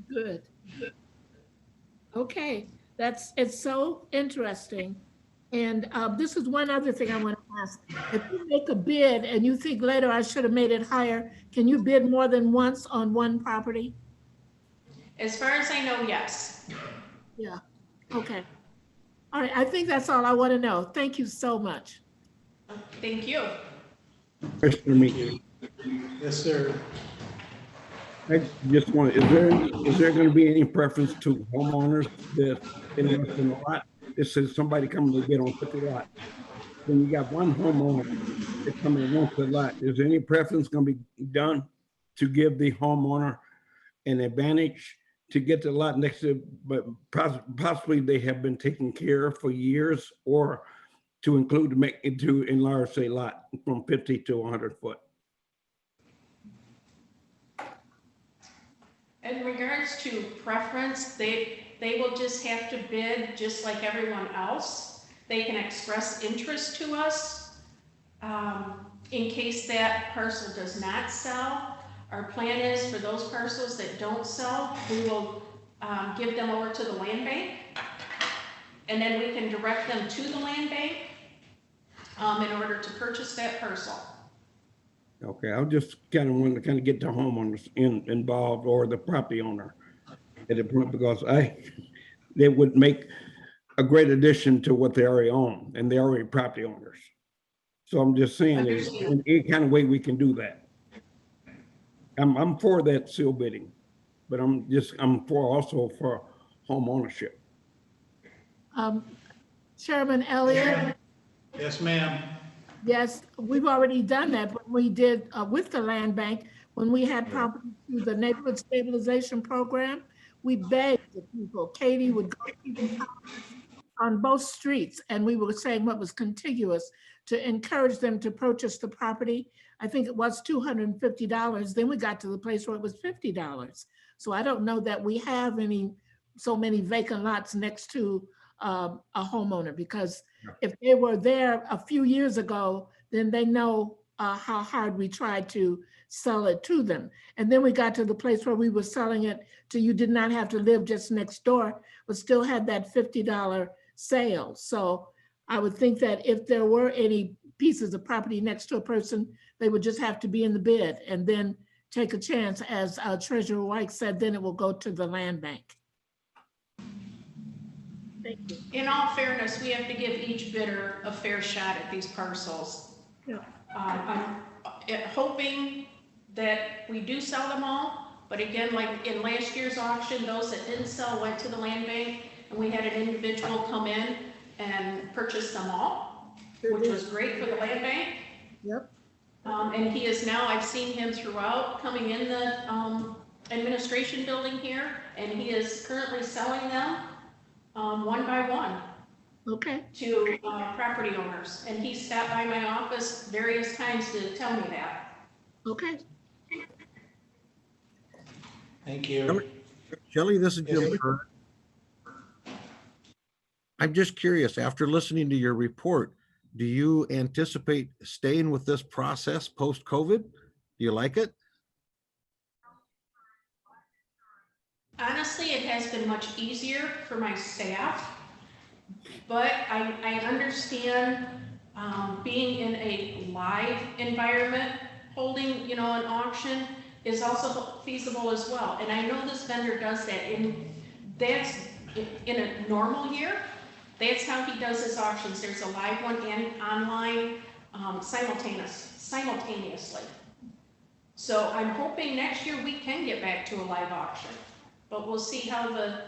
Good. Okay, it's so interesting. And this is one other thing I want to ask. If you make a bid and you think later I should have made it higher, can you bid more than once on one property? As far as I know, yes. Yeah, okay. All right, I think that's all I want to know. Thank you so much. Thank you. Commissioner Meeks. Yes, sir. I just want, is there going to be any preference to homeowners that invest in a lot? It says somebody coming to bid on 50 lots. When you got one homeowner that coming and wants a lot, is there any preference going to be done to give the homeowner an advantage to get the lot next to, but possibly they have been taken care of for years, or to include to enlarge, say, lot from 50 to 100 foot? In regards to preference, they will just have to bid just like everyone else. They can express interest to us. In case that parcel does not sell, our plan is for those parcels that don't sell, we will give them over to the land bank. And then we can direct them to the land bank in order to purchase that parcel. Okay, I just kind of want to get the homeowners involved, or the property owner at the point, because they would make a great addition to what they already own, and they're already property owners. So I'm just saying, is any kind of way we can do that. I'm for that seal bidding, but I'm also for home ownership. Chairman Elliott? Yes, ma'am. Yes, we've already done that, but we did with the land bank, when we had property through the neighborhood stabilization program, we begged the people. Katie would go to people's houses on both streets, and we were saying what was contiguous to encourage them to purchase the property. I think it was $250. Then we got to the place where it was $50. So I don't know that we have so many vacant lots next to a homeowner, because if they were there a few years ago, then they know how hard we tried to sell it to them. And then we got to the place where we were selling it to, you did not have to live just next door, but still had that $50 sale. So I would think that if there were any pieces of property next to a person, they would just have to be in the bid and then take a chance. As Treasurer White said, then it will go to the land bank. Thank you. In all fairness, we have to give each bidder a fair shot at these parcels. Yeah. I'm hoping that we do sell them all, but again, like in last year's auction, those that didn't sell went to the land bank, and we had an individual come in and purchase them all, which was great for the land bank. Yep. And he is now, I've seen him throughout coming in the administration building here, and he is currently selling them one by one. Okay. To property owners, and he stopped by my office various times to tell me that. Okay. Thank you. Shelley, this is Jim Kerr. I'm just curious, after listening to your report, do you anticipate staying with this process post-COVID? Do you like it? Honestly, it has been much easier for my staff, but I understand being in a live environment, holding, an auction is also feasible as well. And I know this vendor does that, and that's in a normal year. That's how he does his auctions. There's a live one and online simultaneously. So I'm hoping next year we can get back to a live auction, but we'll see how the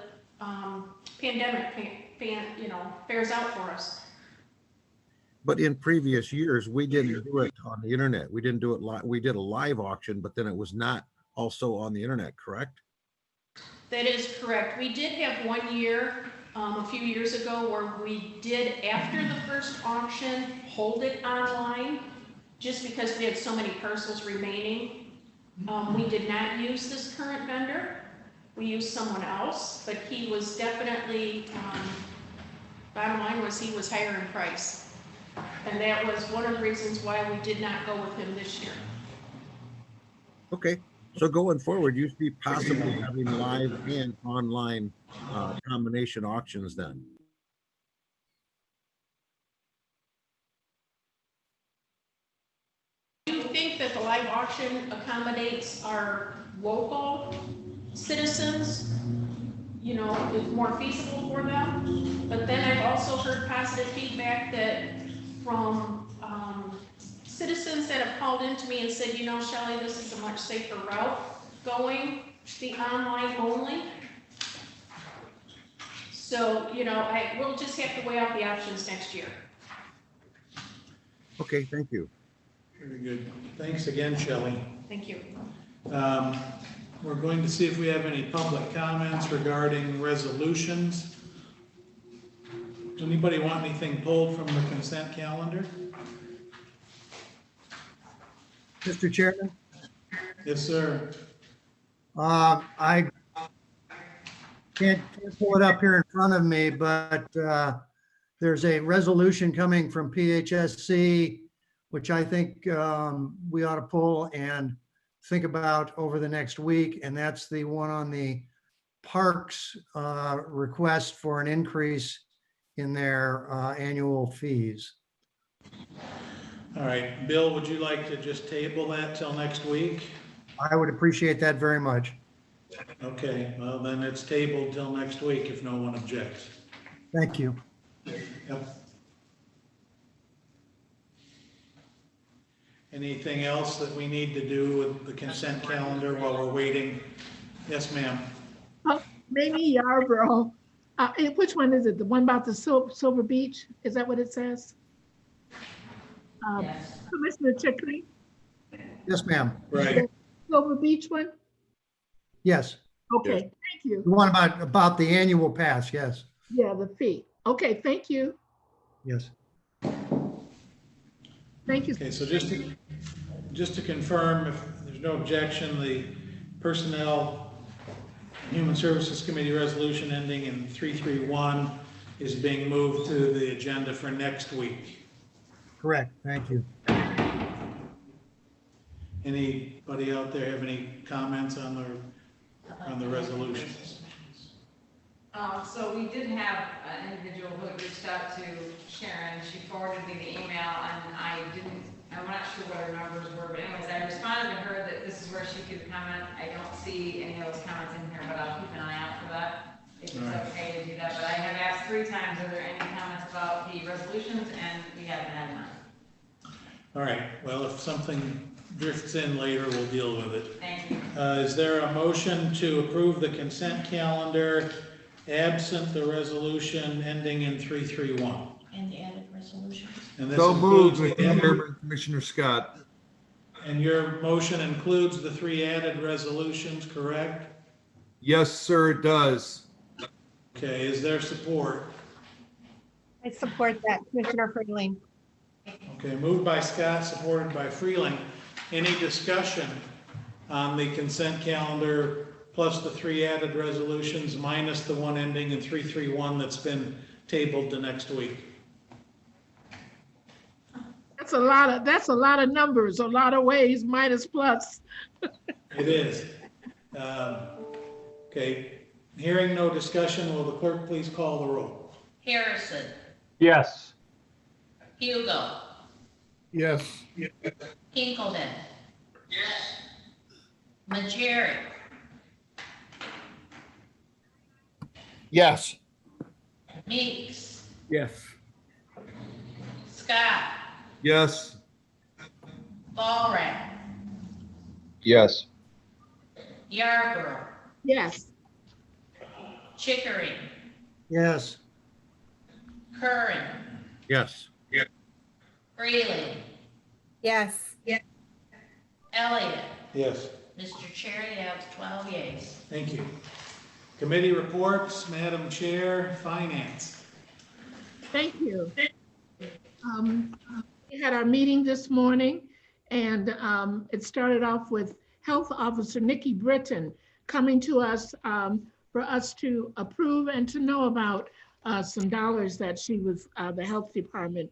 pandemic fares out for us. But in previous years, we didn't do it on the internet. We didn't do it live. We did a live auction, but then it was not also on the internet, correct? That is correct. We did have one year, a few years ago, where we did, after the first auction, hold it online, just because we had so many parcels remaining. We did not use this current vendor. We used someone else, but he was definitely, bottom line was he was higher in price. And that was one of the reasons why we did not go with him this year. Okay, so going forward, you see possibly having live and online combination auctions then? Do you think that the live auction accommodates our local citizens? It's more feasible for them. But then I've also heard positive feedback that from citizens that have called into me and said, Shelley, this is a much safer route going the online only. So, we'll just have to weigh out the options next year. Okay, thank you. Very good. Thanks again, Shelley. Thank you. We're going to see if we have any public comments regarding resolutions. Does anybody want anything pulled from the consent calendar? Mr. Chairman? Yes, sir. I can't pull it up here in front of me, but there's a resolution coming from PHSC, which I think we ought to pull and think about over the next week, and that's the one on the parks request for an increase in their annual fees. All right, Bill, would you like to just table that till next week? I would appreciate that very much. Okay, well, then it's tabled till next week if no one objects. Thank you. Yep. Anything else that we need to do with the consent calendar while we're waiting? Yes, ma'am. Maybe Yarborough. Which one is it? The one about the Silver Beach? Is that what it says? Yes. Commissioner Chickering? Yes, ma'am. Right. Silver Beach one? Yes. Okay, thank you. The one about the annual pass, yes. Yeah, the fee. Okay, thank you. Yes. Thank you. Okay, so just to confirm, if there's no objection, the Personnel and Human Services Committee resolution ending in 331 is being moved to the agenda for next week. Correct. Thank you. Anybody out there have any comments on the resolutions? So we did have an individual who reached out to Sharon. She forwarded me the email, and I'm not sure what her numbers were, but anyways, I responded to her that this is where she could comment. I don't see any of those comments in here, but I'll keep an eye out for that. If it's okay to do that, but I have asked 3 times, are there any comments about the resolutions, and we haven't had none. All right, well, if something drifts in later, we'll deal with it. Thank you. Is there a motion to approve the consent calendar absent the resolution ending in 331? And the added resolutions. And this So moved, includes Mr. Chairman, Commissioner Scott. And your motion includes the 3 added resolutions, correct? Yes, sir, it does. Okay, is there support? I support that, Commissioner Freeling. Okay, moved by Scott, supported by Freeling. Any discussion on the consent calendar plus the 3 added resolutions minus the one ending in 331 that's been tabled to next week? That's a lot of numbers, a lot of ways, minus plus. It is. Okay, Hearing no discussion, will the clerk please call the roll? Harrison, Yes. Hugo, Yes. Kinkleman. Majeri, Yes. Meeks, Yes. Scott, Yes. Walrath, Yes. Yarborough, Yes. Chickering, yes, Curran, Yes. Freeling, Yes. Elliott. Yes. Mr. Chair, you have 12 yeas. Thank you. Committee reports, Madam Chair, Finance. Thank you. We had our meeting this morning, and it started off with Health Officer Nikki Britton coming to us for us to approve and to know about some dollars that she was, the health department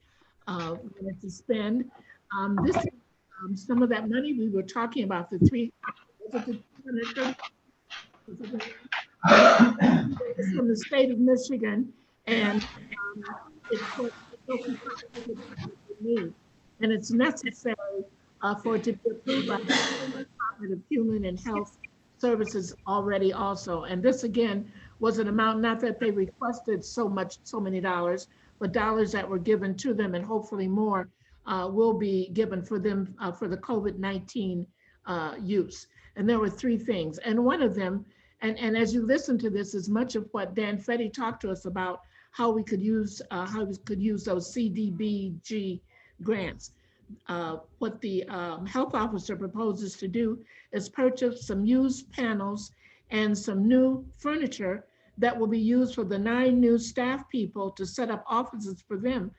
wanted to spend. This is some of that money we were talking about, the it's from the state of Michigan, and it's for need, and it's necessary for it to be approved by the Department of Human and Health Services already also. And this again was an amount, not that they requested so many dollars, but dollars that were given to them, and hopefully more will be given for them for the COVID-19 use. And there were three things, and one of them, and as you listen to this, is much of what Dan Fetty talked to us about, how we could use those CDBG grants. What the health officer proposes to do is purchase some used panels and some new furniture that will be used for the 9 new staff people to set up offices for them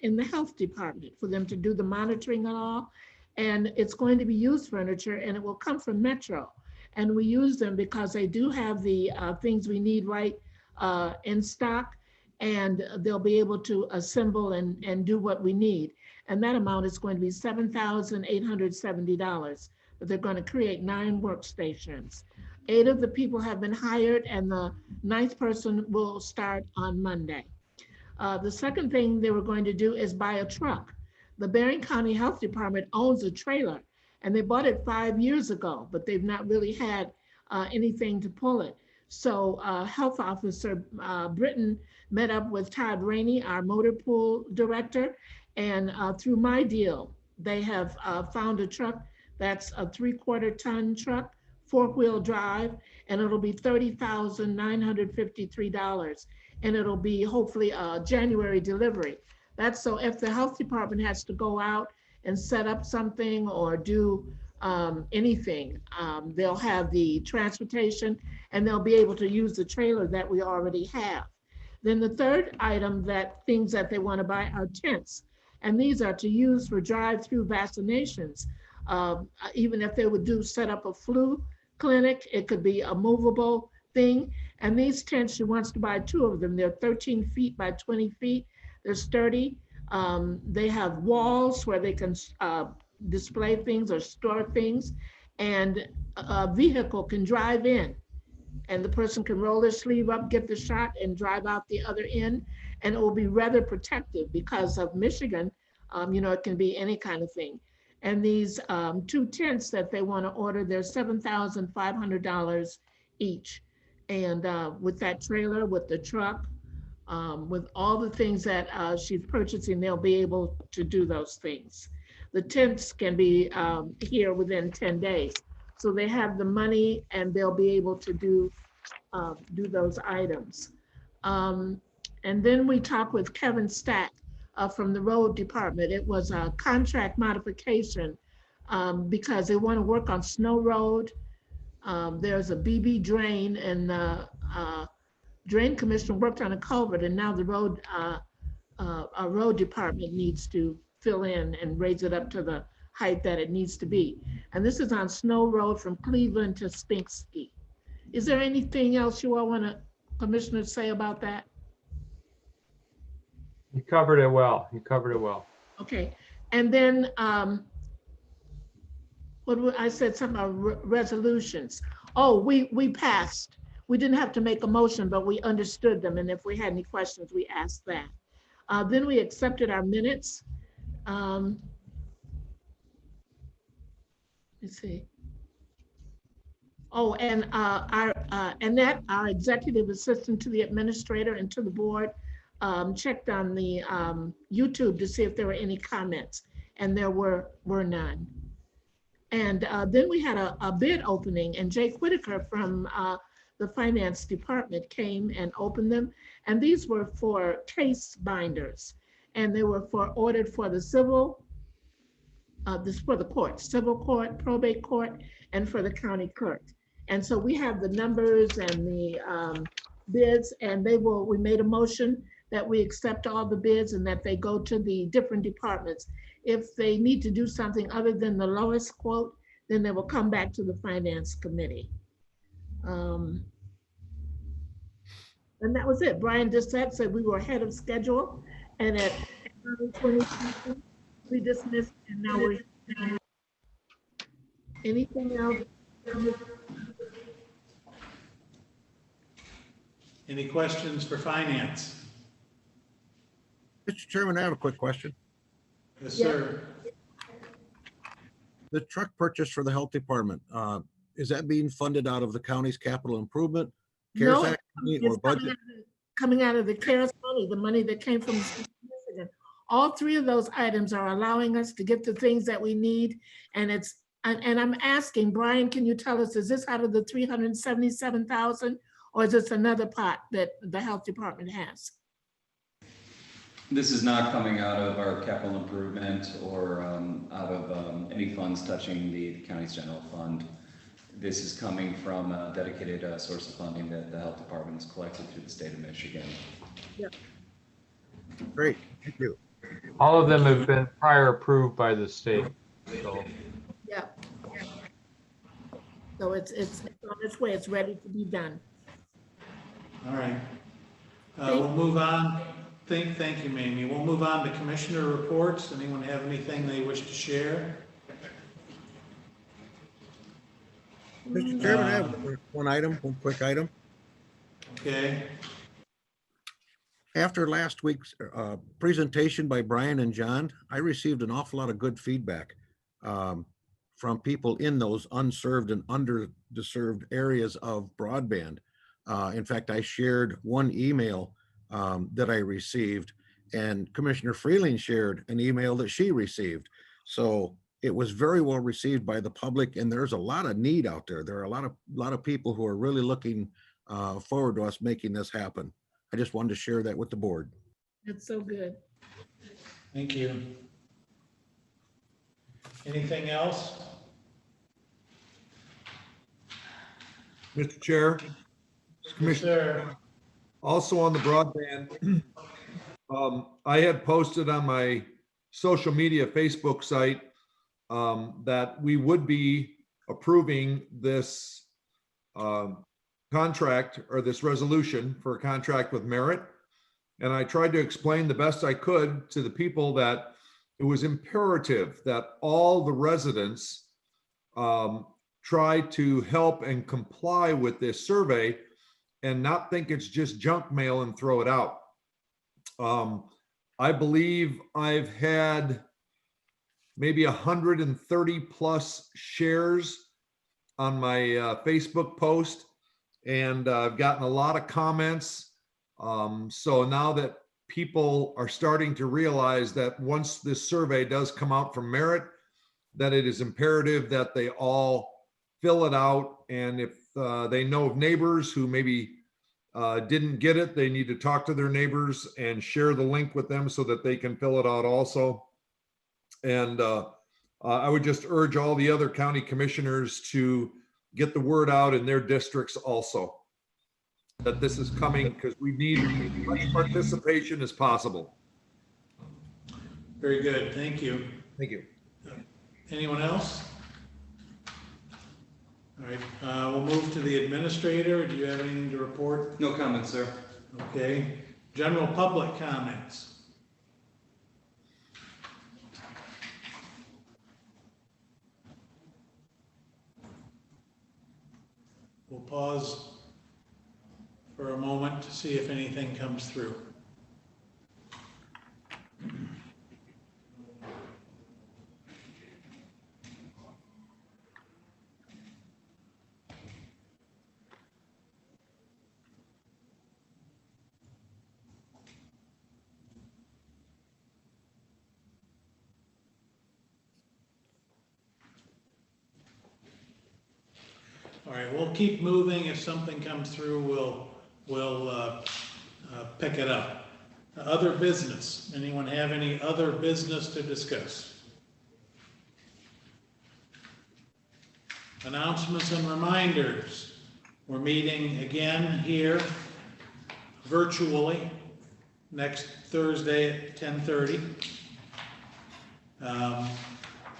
in the health department, for them to do the monitoring and all. And it's going to be used furniture, and it will come from Metro. And we use them because they do have the things we need right in stock, and they'll be able to assemble and do what we need. And that amount is going to be $7,870, but they're going to create 9 workstations. 8 of the people have been hired, and the 9th person will start on Monday. The second thing they were going to do is buy a truck. The Bering County Health Department owns a trailer, and they bought it 5 years ago, but they've not really had anything to pull it. So Health Officer Britton met up with Todd Rainey, our motor pool director, and through my deal, they have found a truck that's a 3/4 ton truck, 4-wheel drive, and it'll be $30,953. And it'll be hopefully a January delivery. That's so if the health department has to go out and set up something or do anything, they'll have the transportation, and they'll be able to use the trailer that we already have. Then the third item, things that they want to buy are tents. And these are to use for drive-through vaccinations. Even if they would set up a flu clinic, it could be a movable thing. And these tents, she wants to buy 2 of them. They're 13 feet by 20 feet. They're sturdy. They have walls where they can display things or store things, and a vehicle can drive in, and the person can roll their sleeve up, get the shot, and drive out the other end, and it will be rather protective because of Michigan. It can be any kind of thing. And these 2 tents that they want to order, they're $7,500 each. And with that trailer, with the truck, with all the things that she's purchasing, they'll be able to do those things. The tents can be here within 10 days. So they have the money, and they'll be able to do those items. And then we talked with Kevin Stack from the road department. It was a contract modification because they want to work on Snow Road. There's a BB drain, and Drain Commission worked on a culvert, and now the road department needs to fill in and raise it up to the height that it needs to be. And this is on Snow Road from Cleveland to Spinksky. Is there anything else you all want to, Commissioner, say about that? You covered it well. Okay. And then I said something about resolutions. Oh, we we didn't have to make a motion, but we understood them. And if we had any questions, we asked that. Then we accepted our minutes. Let's see. Oh, and Annette, our executive assistant to the administrator and to the board, checked on the YouTube to see if there were any comments, and there were none. And then we had a bid opening, and Jake Whitaker from the finance department came and opened them. And these were for case binders, and they were ordered for the civil, this for the court, civil court, probate court, and for the county clerk. And so we have the numbers and the bids, and we made a motion that we accept all the bids and that they go to the different departments. If they need to do something other than the lowest quote, then they will come back to the finance committee. And that was it. Brian Dissett said we were ahead of schedule, and at 20, we dismissed, and now we're. Anything else? Any questions for finance? Mr. Chairman, I have a quick question. Yes, sir. The truck purchase for the health department, is that being funded out of the county's capital improvement, CARES No, Act money, it's or budget? coming out of the CARES money, the money that came from the state of Michigan. All three of those items are allowing us to get the things that we need. And I'm asking, Brian, can you tell us, is this out of the 377,000, or is this another pot that the health department has? This is not coming out of our capital improvement or out of any funds touching the county's general fund. This is coming from a dedicated source of funding that the health department has collected through the state of Michigan. Yeah. Great, thank you. All of them have been prior approved by the state. So. Yeah. So it's on its way. It's ready to be done. All right. We'll move on. Thank you, Mamie. We'll move on to commissioner reports. Anyone have anything they wish to share? Mr. Chairman, I have one quick item. Okay. After last week's presentation by Brian and John, I received an awful lot of good feedback from people in those unserved and underserved areas of broadband. In fact, I shared one email that I received, and Commissioner Freeling shared an email that she received. So it was very well received by the public, and there's a lot of need out there. There are a lot of people who are really looking forward to us making this happen. I just wanted to share that with the board. That's so good. Thank you. Anything else? Mr. Chair. Yes, sir. Also on the broadband, I had posted on my social media Facebook site that we would be approving this contract or this resolution for a contract with Merit. And I tried to explain the best I could to the people that it was imperative that all the residents try to help and comply with this survey and not think it's just junk mail and throw it out. I believe I've had maybe 130 plus shares on my Facebook post, and I've gotten a lot of comments. So now that people are starting to realize that once this survey does come out from Merit, that it is imperative that they all fill it out. And if they know of neighbors who maybe didn't get it, they need to talk to their neighbors and share the link with them so that they can fill it out also. And I would just urge all the other county commissioners to get the word out in their districts also that this is coming, because we need as much participation as possible. Very good. Thank you. Thank you. Anyone else? All right, we'll move to the administrator. Do you have anything to report? No comments, sir. Okay. General public comments. We'll pause for a moment to see if anything comes through. All right, we'll keep moving. If something comes through, we'll pick it up. Other business. Anyone have any other business to discuss? Announcements and reminders. We're meeting again here virtually next Thursday at 10:30.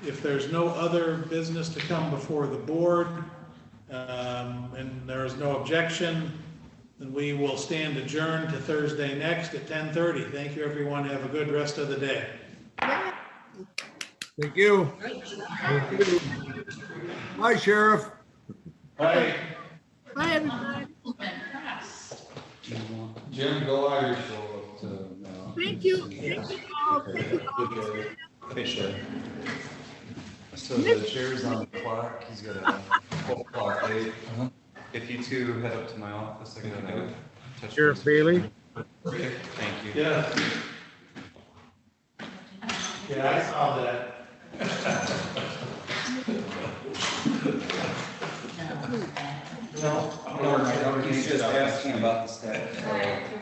If there's no other business to come before the board, and there is no objection, then we will stand adjourned to Thursday next at 10:30. Thank you, everyone. Have a good rest of the day. Thank you. Hi, Sheriff. Hi. Bye, everybody. Jim, go Irish. Thank you. Thank you all. Thank you all. Fisher. So the chair's on the clock, he's got a full clock, date. If you two head up to my office, I gotta touch. Sheriff Bailey? Okay, thank you. Yeah. Yeah, I saw that. No, he's just asking about the staff.